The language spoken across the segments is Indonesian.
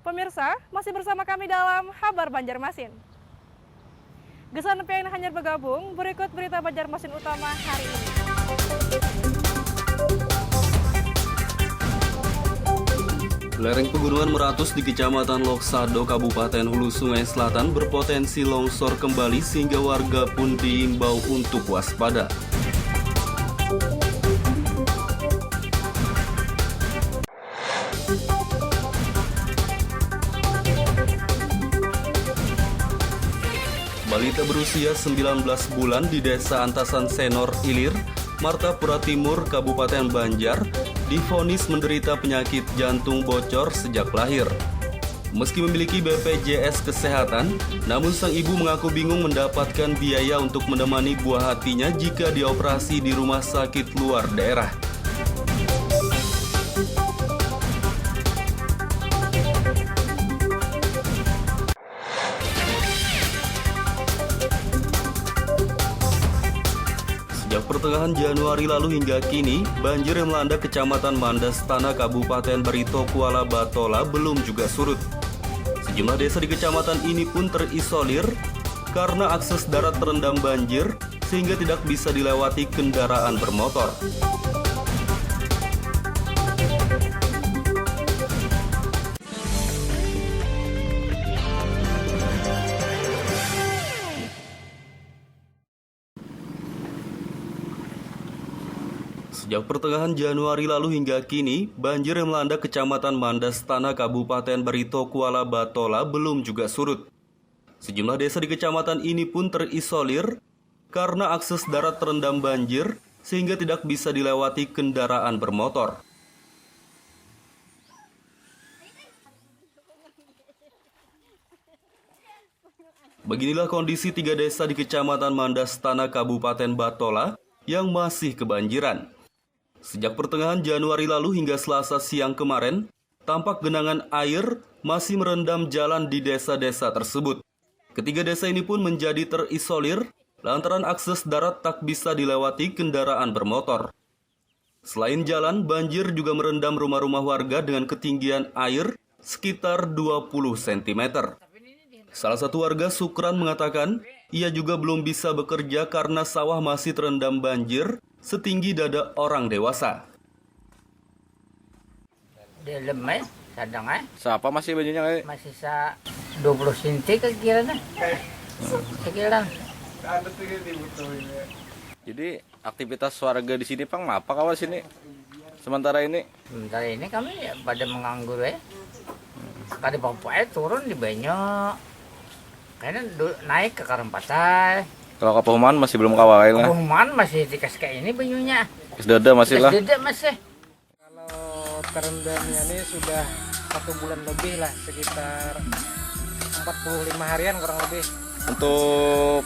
Pemirsa, masih bersama kami dalam Kabar Banjarmasin. Gesan yang hanya bergabung, berikut berita Banjarmasin utama hari ini. Lereng pegunungan Meratus di Kecamatan Loksado, Kabupaten Hulu Sungai Selatan berpotensi longsor kembali sehingga warga pun diimbau untuk waspada. Balita berusia 19 bulan di Desa Antasan Senor Ilir, Martapura Timur, Kabupaten Banjar, divonis menderita penyakit jantung bocor sejak lahir. Meski memiliki BPJS Kesehatan, namun sang ibu mengaku bingung mendapatkan biaya untuk menemani buah hatinya jika dioperasi di rumah sakit luar daerah. Sejak pertengahan Januari lalu hingga kini, banjir yang melanda Kecamatan Mandastana, Kabupaten Barito Kuala Batola belum juga surut. Sejumlah desa di kecamatan ini pun terisolir karena akses darat terendam banjir sehingga tidak bisa dilewati kendaraan bermotor. Sejak pertengahan Januari lalu hingga kini, banjir yang melanda Kecamatan Mandastana, Kabupaten Barito Kuala Batola belum juga surut. Sejumlah desa di kecamatan ini pun terisolir karena akses darat terendam banjir sehingga tidak bisa dilewati kendaraan bermotor. Beginilah kondisi 3 desa di Kecamatan Mandastana, Kabupaten Batola yang masih kebanjiran. Sejak pertengahan Januari lalu hingga Selasa siang kemarin, tampak genangan air masih merendam jalan di desa-desa tersebut. Ketiga desa ini pun menjadi terisolir lantaran akses darat tak bisa dilewati kendaraan bermotor. Selain jalan, banjir juga merendam rumah-rumah warga dengan ketinggian air sekitar 20 cm. Salah satu warga, Sukran, mengatakan ia juga belum bisa bekerja karena sawah masih terendam banjir setinggi dada orang dewasa. Dia lemah, sadang Siapa masih bajunya? masih 20 cm kekiranya. Sekiran. Jadi aktivitas warga di sini Pang apa kawan sini? Sementara ini Sementara ini kami pada menganggur ya. Sekali bapaknya turun di banyak. Kayaknya naik ke Karampatai. kalau ke Pehuman masih belum kawal lah. Pengumuman masih dikasih kayak ini banyunya. Sudah masih lah. Tidak masih. Kalau terendamnya ini sudah 1 bulan lebih lah, sekitar 45 harian kurang lebih. Untuk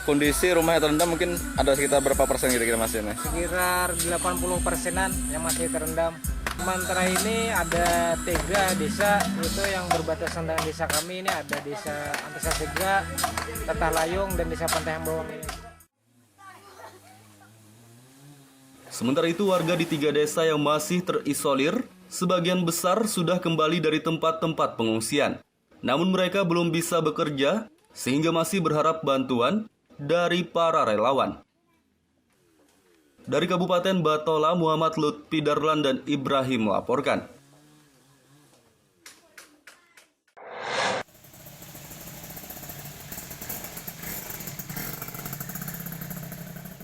kondisi rumah yang terendam mungkin ada sekitar berapa persen kira-kira masih ini? Sekitar 80%-an yang masih terendam. Sementara ini ada 3 desa itu yang berbatasan dengan desa kami. Ini ada desa Antasan Sega, Tetah Layung, dan desa Pantai Hambawang ini. Sementara itu warga di 3 desa yang masih terisolir, sebagian besar sudah kembali dari tempat-tempat pengungsian. Namun mereka belum bisa bekerja, sehingga masih berharap bantuan dari para relawan. Dari Kabupaten Batola, Muhammad Lutfi Darlan dan Ibrahim melaporkan.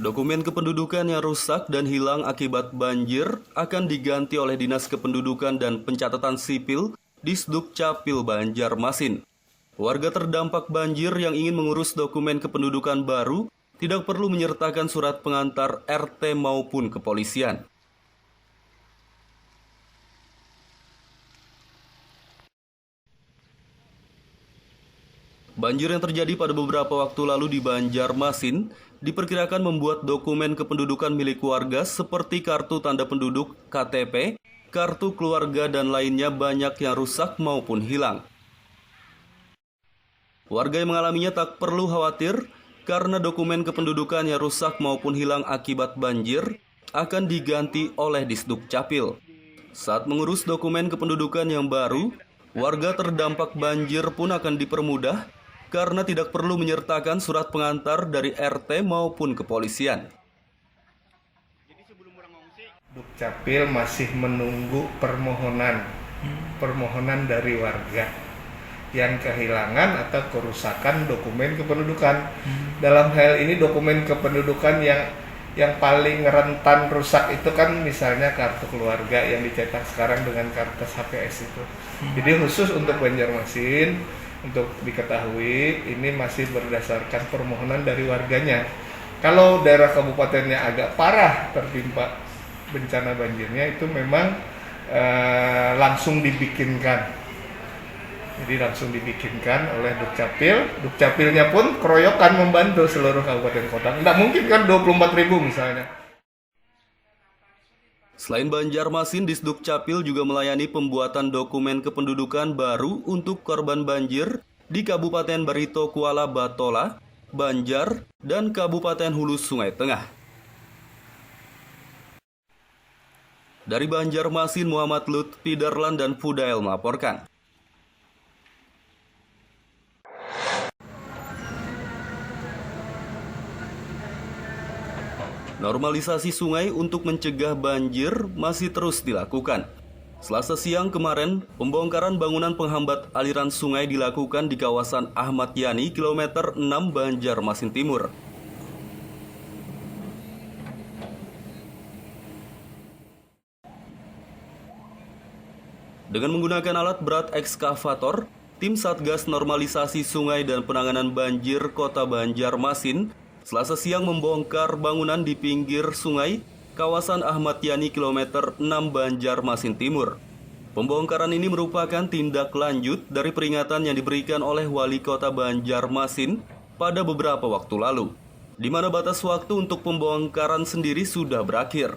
Dokumen kependudukan yang rusak dan hilang akibat banjir akan diganti oleh Dinas Kependudukan dan Pencatatan Sipil Disduk Capil Banjarmasin. Warga terdampak banjir yang ingin mengurus dokumen kependudukan baru tidak perlu menyertakan surat pengantar RT maupun kepolisian. Banjir yang terjadi pada beberapa waktu lalu di Banjarmasin diperkirakan membuat dokumen kependudukan milik warga seperti kartu tanda penduduk KTP, kartu keluarga dan lainnya banyak yang rusak maupun hilang. Warga yang mengalaminya tak perlu khawatir karena dokumen kependudukan yang rusak maupun hilang akibat banjir akan diganti oleh Disduk Capil. Saat mengurus dokumen kependudukan yang baru, Warga terdampak banjir pun akan dipermudah karena tidak perlu menyertakan surat pengantar dari RT maupun kepolisian. Dukcapil masih menunggu permohonan dari warga yang kehilangan atau kerusakan dokumen kependudukan. Dalam hal ini dokumen kependudukan yang paling rentan rusak itu kan misalnya kartu keluarga yang dicetak sekarang dengan kertas HPS itu. Jadi khusus untuk Banjarmasin, untuk diketahui ini masih berdasarkan permohonan dari warganya. Kalau daerah kabupatennya agak parah tertimpa bencana banjirnya, itu memang langsung dibikinkan. Jadi langsung dibikinkan oleh Dukcapil. Dukcapilnya pun keroyokan membantu seluruh kabupaten kota. Nggak mungkin kan 24.000 misalnya. Selain Banjarmasin, Disdukcapil juga melayani pembuatan dokumen kependudukan baru untuk korban banjir di Kabupaten Barito Kuala Batola, Banjar, dan Kabupaten Hulu Sungai Tengah. Dari Banjarmasin, Muhammad Lutfi Darlan dan Fudail melaporkan. Normalisasi sungai untuk mencegah banjir masih terus dilakukan. Selasa siang kemarin, pembongkaran bangunan penghambat aliran sungai dilakukan di kawasan Ahmad Yani, kilometer 6 Banjarmasin Timur. Dengan menggunakan alat berat ekskavator, tim Satgas Normalisasi Sungai dan Penanganan Banjir Kota Banjarmasin Selasa siang membongkar bangunan di pinggir sungai kawasan Ahmad Yani kilometer 6 Banjarmasin Timur. Pembongkaran ini merupakan tindak lanjut dari peringatan yang diberikan oleh Wali Kota Banjarmasin pada beberapa waktu lalu, di mana batas waktu untuk pembongkaran sendiri sudah berakhir.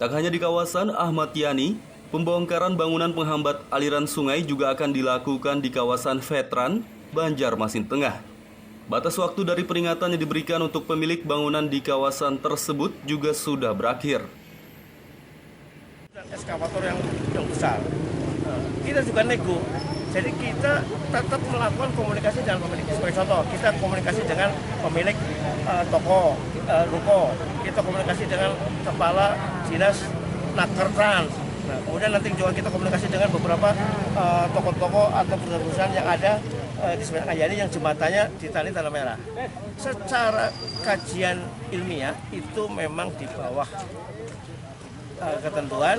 Tak hanya di kawasan Ahmad Yani, pembongkaran bangunan penghambat aliran sungai juga akan dilakukan di kawasan Veteran, Banjarmasin Tengah. Batas waktu dari peringatan yang diberikan untuk pemilik bangunan di kawasan tersebut juga sudah berakhir. Eskavator yang besar, kita juga nego. Jadi kita tetap melakukan komunikasi dengan pemilik. Sebagai contoh, kita komunikasi dengan pemilik toko, ruko. Kita komunikasi dengan kepala dinas Naker Trans. Nah, kemudian nanti juga kita komunikasi dengan beberapa toko-toko atau perusahaan-perusahaan yang ada di sebelah Yani yang jembatannya di tali Tanah Merah. Secara kajian ilmiah itu memang di bawah ketentuan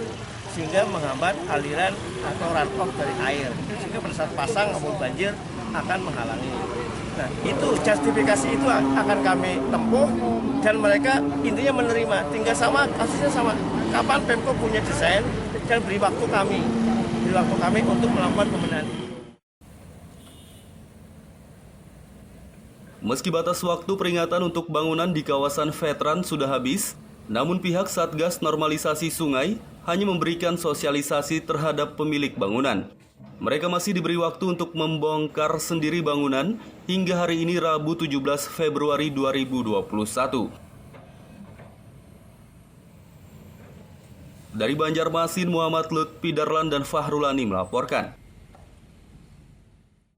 sehingga menghambat aliran atau runoff dari air. Sehingga pada saat pasang maupun banjir akan menghalangi. Nah, itu justifikasi itu akan kami tempuh dan mereka intinya menerima. Tinggal sama kasusnya sama. Kapan Pemko punya desain dan beri waktu kami untuk melakukan pembenahan. Meski batas waktu peringatan untuk bangunan di kawasan Veteran sudah habis, namun pihak Satgas Normalisasi Sungai hanya memberikan sosialisasi terhadap pemilik bangunan. Mereka masih diberi waktu untuk membongkar sendiri bangunan hingga hari ini Rabu 17 Februari 2021. Dari Banjarmasin, Muhammad Lutfi Darlan dan Fahrulani melaporkan.